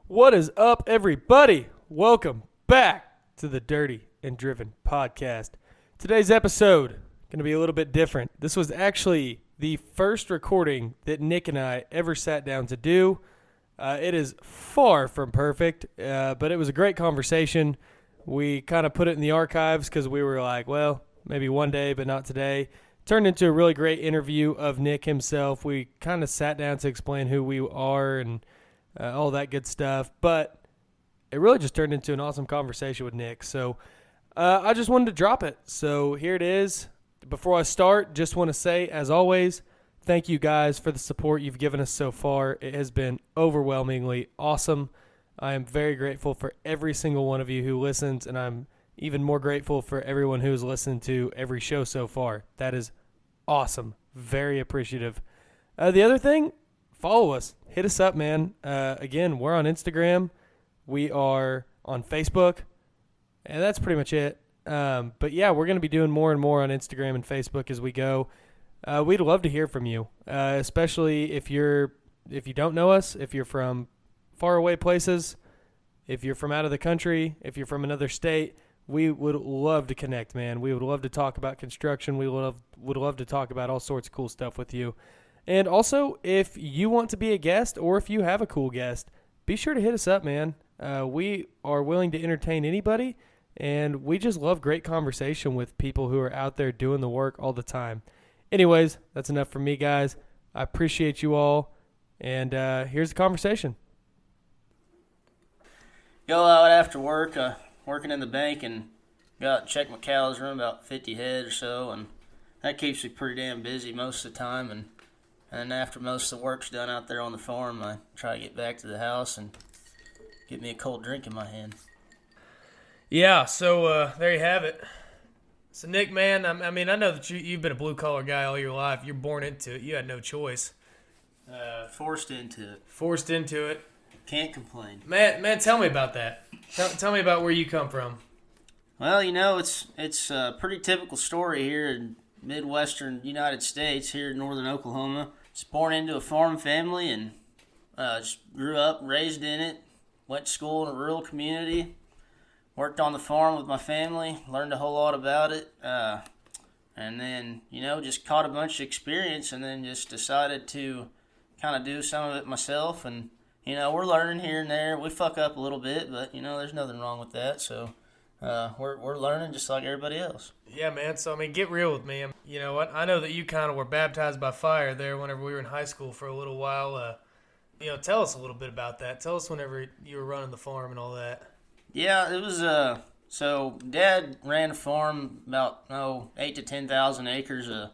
What is up, everybody? Welcome back to the Dirty and Driven podcast. Today's episode going to be a little bit different. This was actually the first recording that Nick and I ever sat down to do. It is far from perfect, but it was a great conversation. We kind of put it in the archives because we were like, well, maybe one day, but not today. Turned into a really great interview of Nick himself. We kind of sat down to explain who we are and all that good stuff. But it really just turned into an awesome conversation with Nick. So I just wanted to drop it. So here it is. Before I start, just want to say, as always, thank you guys for the support you've given us so far. It has been overwhelmingly awesome. I am very grateful for every single one of you who listens, and I'm even more grateful for everyone who has listened to every show so far. That is awesome. Very appreciative. The other thing, follow us. Hit us up, man. Again, we're on Instagram. We are on Facebook. And that's pretty much it. But yeah, we're going to be doing more and more on Instagram and Facebook as we go. We'd love to hear from you, especially if you don't know us, if you're from faraway places, if you're from out of the country, if you're from another state. We would love to connect, man. We would love to talk about construction. We would love to talk about all sorts of cool stuff with you. And also, if you want to be a guest or if you have a cool guest, be sure to hit us up, man. We are willing to entertain anybody, and we just love great conversation with people who are out there doing the work all the time. Anyways, that's enough for me, guys. I appreciate you all, and here's the conversation. Go out after work, working in the bank, and go out and check my cows, run about 50 head or so, and that keeps me pretty damn busy most of the time. And then after most of the work's done out there on the farm, I try to get back to the house and get me a cold drink in my hand. Yeah, so there you have it. So, Nick, man, I mean, I know that you've been a blue-collar guy all your life. You're born into it. You had no choice. Forced into it. Forced into it. Can't complain. Man, tell me about that. Tell me about where you come from. Well, you know, it's a pretty typical story here in Midwestern United States, here in northern Oklahoma. Just born into a farm family and just grew up, raised in it, went to school in a rural community, worked on the farm with my family, learned a whole lot about it, and then, you know, just caught a bunch of experience and then just decided to kind of do some of it myself. And you know, we're learning here and there. We fuck up a little bit, but, you know, there's nothing wrong with that. So we're learning just like everybody else. Yeah, man. So, I mean, get real with me. You know what? I know that you kind of were baptized by fire there whenever we were in high school for a little while. You know, tell us a little bit about that. Tell us whenever you were running the farm and all that. Yeah, it was, so Dad ran a farm about, 8 to 10,000 acres of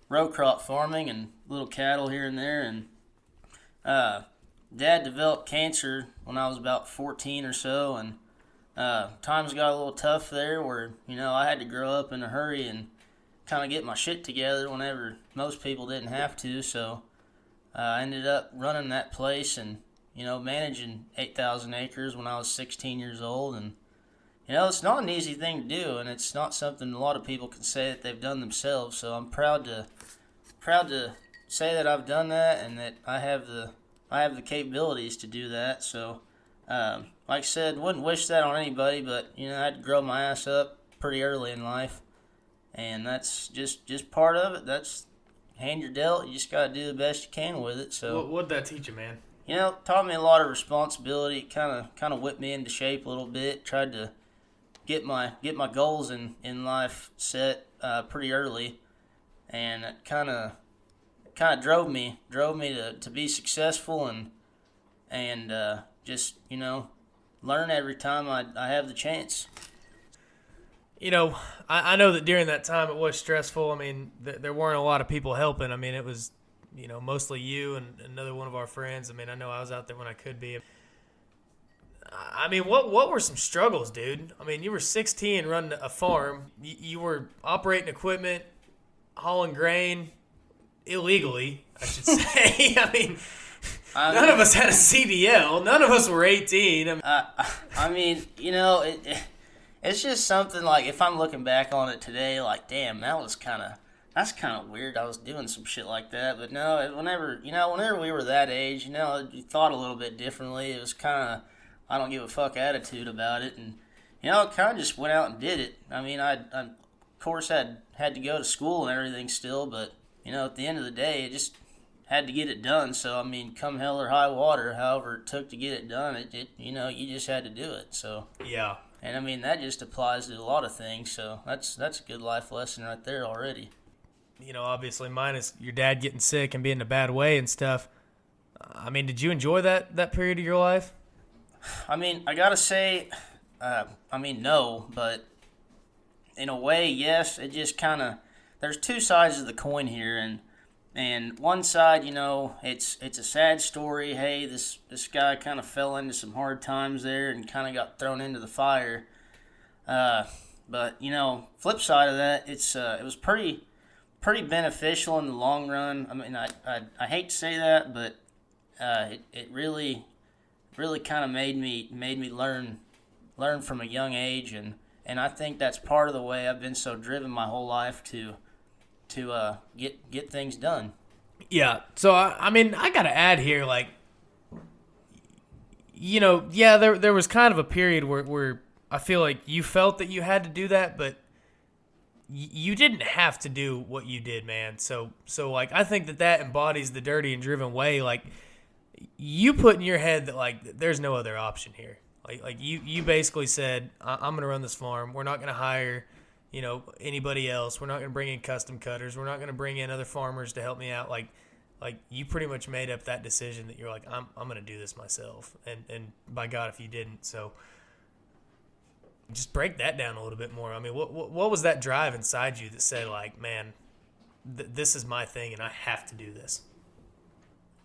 row crop farming and little cattle here and there. And, Dad developed cancer when I was about 14 or so, and times got a little tough there where, you know, I had to grow up in a hurry and kind of get my shit together whenever most people didn't have to. So I ended up running that place and, you know, managing 8,000 acres when I was 16 years old. And, you know, it's not an easy thing to do, and it's not something a lot of people can say that they've done themselves. So I'm proud to say that I've done that and that I have the capabilities to do that. So, like I said, wouldn't wish that on anybody, but, you know, I had to grow my ass up pretty early in life. And that's just part of it. That's hand you're dealt. You just got to do the best you can with it. So, What'd that teach you, man? You know, taught me a lot of responsibility. Kind of whipped me into shape a little bit. Tried to get my goals in life set pretty early. And it kind of drove me to be successful and just, you know, learn every time I have the chance. You know, I know that during that time it was stressful. I mean, there weren't a lot of people helping. I mean, it was, you know, mostly you and another one of our friends. I mean, I know I was out there when I could be. I mean, what were some struggles, dude? I mean, you were 16 running a farm. You were operating equipment, hauling grain, illegally, I should say. I mean, none of us had a CDL. None of us were 18. I mean, you know, it's just something like, if I'm looking back on it today, like, damn, that's kind of weird. I was doing some shit like that. But no, whenever we were that age, you know, you thought a little bit differently. It was kind of I don't give a fuck attitude about it. And, I kind of just went out and did it. I mean, I of course had to go to school and everything still, but, at the end of the day, it just had to get it done. So, I mean, come hell or high water, however it took to get it done, you just had to do it. So, Yeah. and I mean, that just applies to a lot of things. So that's a good life lesson right there already. Obviously mine is your dad getting sick and being in a bad way and stuff. I mean, did you enjoy that period of your life? I mean, I gotta say, no, but in a way, yes. It just kind of, there's two sides of the coin here, and one side, it's a sad story. Hey, this guy kind of fell into some hard times there and kind of got thrown into the fire. But flip side of that, it was pretty beneficial in the long run. I mean, I hate to say that, but it really kind of made me learn from a young age, and I think that's part of the way I've been so driven my whole life to get things done. Yeah. So I mean, I gotta add here, like, yeah, there was kind of a period where I feel like you felt that you had to do that, but you didn't have to do what you did, man. So like, I think that embodies the dirty and driven way. Like, you put in your head that, like, there's no other option here. Like you basically said, I'm gonna run this farm. We're not gonna hire, anybody else. We're not gonna bring in custom cutters. We're not gonna bring in other farmers to help me out. Like you pretty much made up that decision that you're like, I'm gonna do this myself. And by God, if you didn't, so just break that down a little bit more. I mean, what was that drive inside you that said, like, man, this is my thing and I have to do this?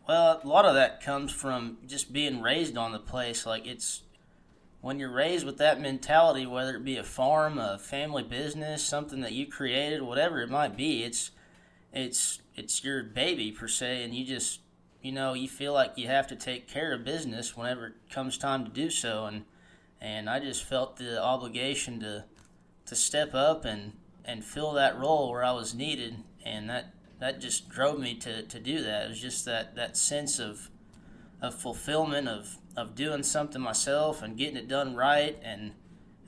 Well, a lot of that comes from just being raised on the place. Like, it's when you're raised with that mentality, whether it be a farm, a family business, something that you created, whatever it might be, it's your baby per se, and you just, you feel like you have to take care of business whenever it comes time to do so, and I just felt the obligation to step up and fill that role where I was needed, and that just drove me to do that. It was just that sense of fulfillment of doing something myself and getting it done right, and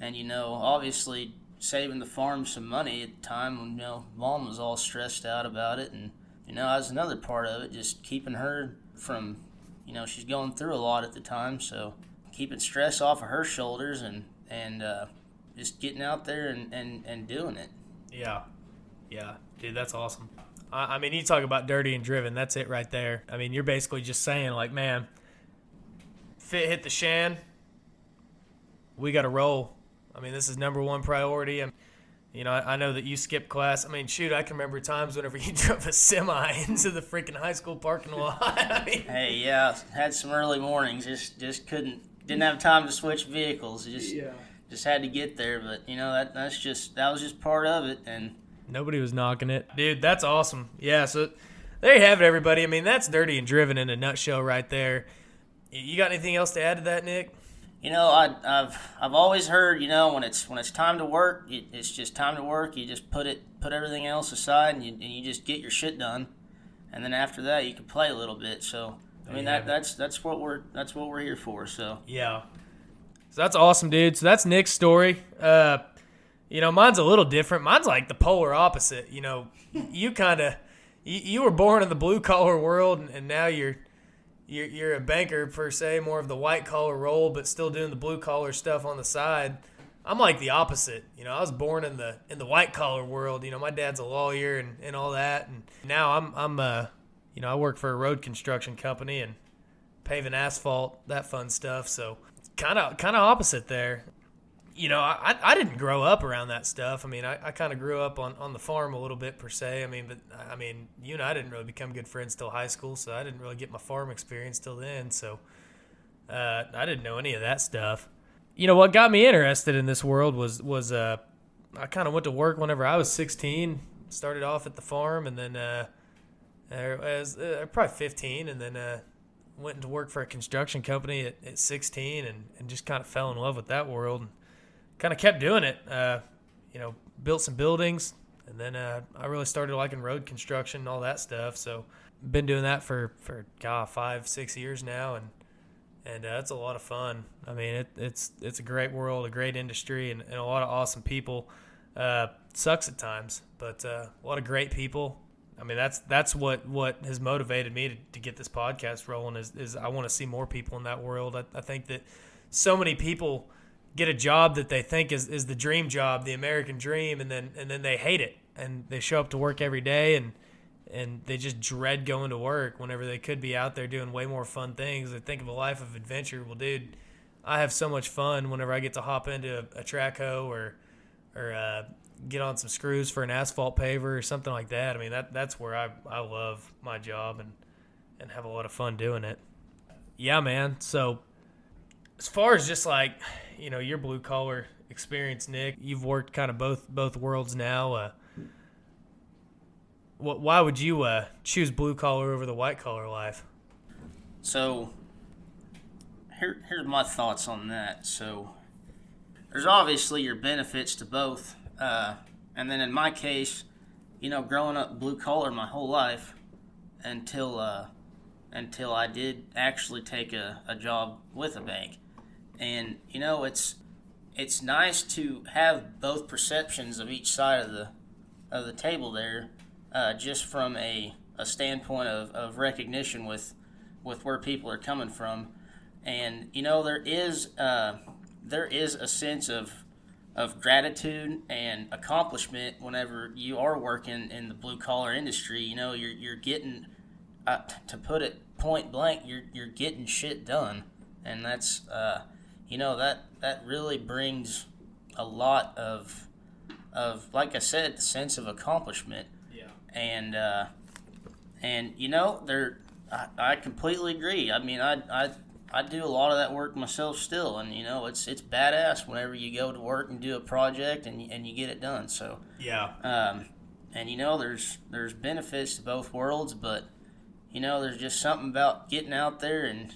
obviously saving the farm some money at the time when Mom was all stressed out about it, and that was another part of it, just keeping her from she's going through a lot at the time, so keeping stress off of her shoulders and just getting out there and doing it. Yeah, dude, that's awesome. I mean, you talk about dirty and driven. That's it right there. I mean, you're basically just saying, like, man, fit hit the shan. We got to roll. I mean, this is number one priority. And, I know that you skipped class. I mean, shoot, I can remember times whenever you drove a semi into the freaking high school parking lot. I mean, hey, yeah, had some early mornings. Just didn't have time to switch vehicles. Just had to get there. But that was just part of it. And nobody was knocking it. Dude, that's awesome. Yeah, so there you have it, everybody. I mean, that's dirty and driven in a nutshell right there. You got anything else to add to that, Nick? I've always heard, when it's time to work, it's just time to work. You just put everything else aside and you just get your shit done, and then after that you can play a little bit. So I mean that's what we're here for. So yeah, so that's awesome, dude. So that's Nick's story. Mine's a little different. Mine's like the polar opposite. You kind of you were born in the blue collar world, and now you're a banker per se, more of the white collar role, but still doing the blue collar stuff on the side. I'm like the opposite. I was born in the white collar world. My dad's a lawyer and all that, and now I'm I work for a road construction company and paving asphalt, that fun stuff. So kind of opposite there. I didn't grow up around that stuff. I mean, I kind of grew up on the farm a little bit per se. But you and I didn't really become good friends till high school, so I didn't really get my farm experience till then. So I didn't know any of that stuff. What got me interested in this world was I kind of went to work whenever I was 16. Started off at the farm, and then I was probably 15, and then went into work for a construction company at 16, and just kind of fell in love with that world. Kind of kept doing it, built some buildings, and then I really started liking road construction and all that stuff. So been doing that for 5-6 years now, and it's a lot of fun. I mean, it's a great world, a great industry, and a lot of awesome people. Sucks at times, but a lot of great people. I mean, that's what has motivated me to get this podcast rolling is I want to see more people in that world. I think that so many people get a job that they think is the dream job, the American dream, and then they hate it, and they show up to work every day and they just dread going to work whenever they could be out there doing way more fun things. They think of a life of adventure. Well, dude, I have so much fun whenever I get to hop into a track hoe or get on some screws for an asphalt paver or something like that. I mean, that's where I love my job and have a lot of fun doing it. Yeah, man. So as far as just like, your blue collar experience, Nick, you've worked kind of both worlds now. Why would you choose blue collar over the white collar life? So here's my thoughts on that. So there's obviously your benefits to both. And then in my case, growing up blue collar my whole life until I did actually take a job with a bank. And, it's nice to have both perceptions of each side of the table there, just from a standpoint of recognition with where people are coming from. And, there is a sense of gratitude and accomplishment whenever you are working in the blue collar industry. You're getting, to put it point blank, you're getting shit done, and that's that really brings a lot of like I said, the sense of accomplishment. Yeah. And I completely agree. I mean, I do a lot of that work myself still, and it's badass whenever you go to work and do a project and you get it done. So yeah, and there's benefits to both worlds, but there's just something about getting out there and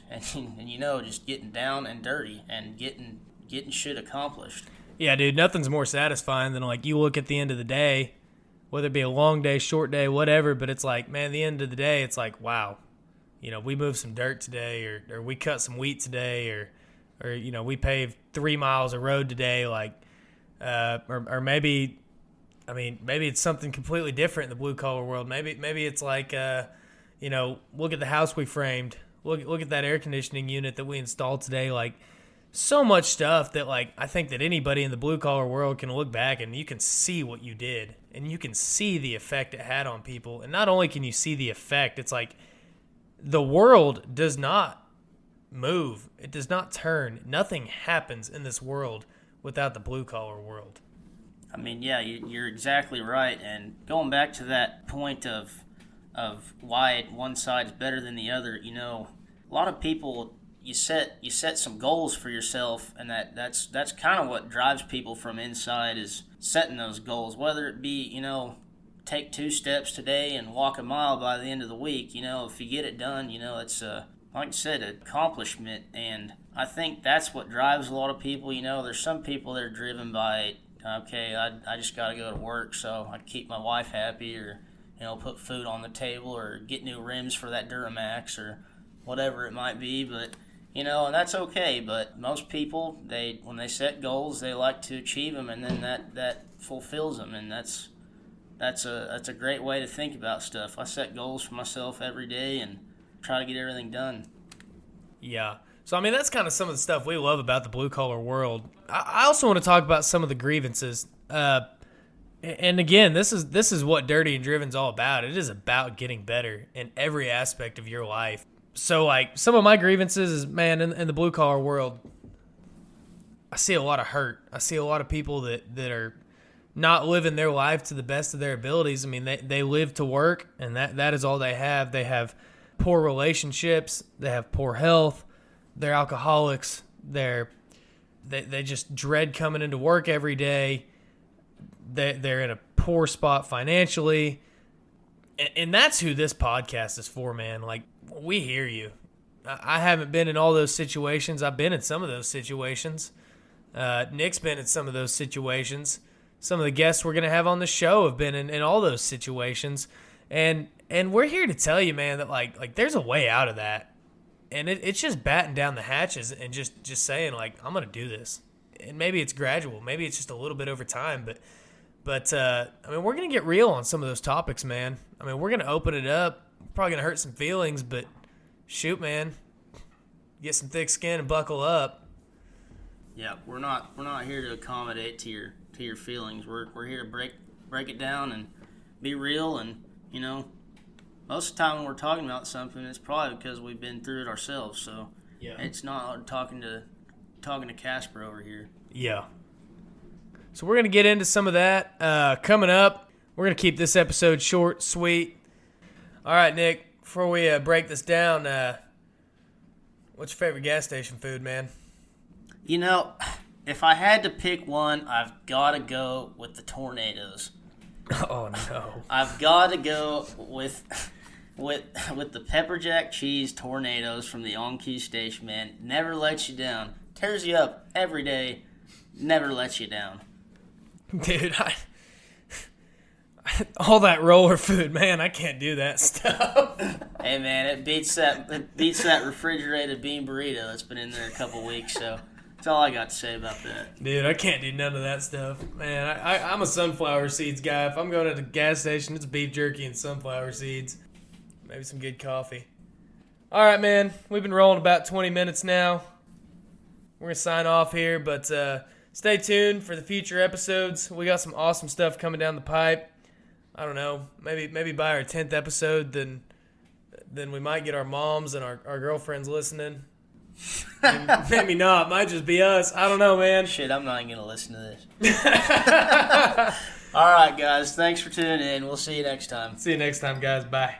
just getting down and dirty and getting shit accomplished. Yeah, dude, nothing's more satisfying than like you look at the end of the day, whether it be a long day, short day, whatever. But it's like, man, the end of the day, it's like, wow. We moved some dirt today, or we cut some wheat today, or we paved 3 miles of road today, like, or maybe it's something completely different in the blue collar world. Maybe it's like, look at the house we framed, look at that air conditioning unit that we installed today, like so much stuff that like I think that anybody in the blue collar world can look back and you can see what you did, and you can see the effect it had on people, and not only can you see the effect, it's like, the world does not move. It does not turn. Nothing happens in this world without the blue-collar world. I mean, yeah, you're exactly right. And going back to that point of why one side's better than the other, a lot of people, you set some goals for yourself, and that's kind of what drives people from inside, is setting those goals, whether it be, take 2 steps today and walk a mile by the end of the week. If you get it done, it's like I said, an accomplishment. And I think that's what drives a lot of people. There's some people that are driven by, okay, I just got to go to work so I can keep my wife happy, or put food on the table, or get new rims for that Duramax, or whatever it might be. But and that's okay. But most people, when they set goals, they like to achieve them, and then that fulfills them, and that's a great way to think about stuff. I set goals for myself every day and try to get everything done. Yeah. So, I mean, that's kind of some of the stuff we love about the blue-collar world. I also want to talk about some of the grievances. And again, this is what Dirty and Driven's all about. It is about getting better in every aspect of your life. So, like, some of my grievances is, man, in the blue-collar world, I see a lot of hurt. I see a lot of people that are not living their life to the best of their abilities. I mean, they live to work, and that is all they have. They have poor relationships. They have poor health. They're alcoholics. They just dread coming into work every day. They're in a poor spot financially. And that's who this podcast is for, man. Like, we hear you. I haven't been in all those situations. I've been in some of those situations. Nick's been in some of those situations. Some of the guests we're going to have on the show have been in all those situations. And we're here to tell you, man, that like there's a way out of that. And it's just batting down the hatches and just saying, like, I'm going to do this. And maybe it's gradual. Maybe it's just a little bit over time. But I mean, we're going to get real on some of those topics, man. I mean, we're going to open it up. We're probably going to hurt some feelings, but shoot, man. Get some thick skin and buckle up. Yeah, we're not here to accommodate to your feelings. We're here to break it down and be real. And, you know, most of the time when we're talking about something, it's probably because we've been through it ourselves. So yeah, it's not talking to Casper over here. Yeah. So we're going to get into some of that coming up. We're going to keep this episode short, sweet. All right, Nick, before we break this down, what's your favorite gas station food, man? You know, if I had to pick one, I've got to go with the tornadoes. Oh, no. I've got to go with the pepperjack cheese tornadoes from the On-Key station, man. Never lets you down. Tears you up every day. Never lets you down. Dude, all that roller food, man, I can't do that stuff. Hey, man, it beats that refrigerated bean burrito that's been in there a couple weeks, so that's all I got to say about that. Dude, I can't do none of that stuff. Man, I'm a sunflower seeds guy. If I'm going to the gas station, it's beef jerky and sunflower seeds. Maybe some good coffee. All right, man, we've been rolling about 20 minutes now. We're going to sign off here, but stay tuned for the future episodes. We got some awesome stuff coming down the pipe. I don't know, maybe by our 10th episode, then we might get our moms and our girlfriends listening. Maybe not. Might just be us. I don't know, man. Shit, I'm not even going to listen to this. All right, guys. Thanks for tuning in. We'll see you next time. See you next time, guys. Bye.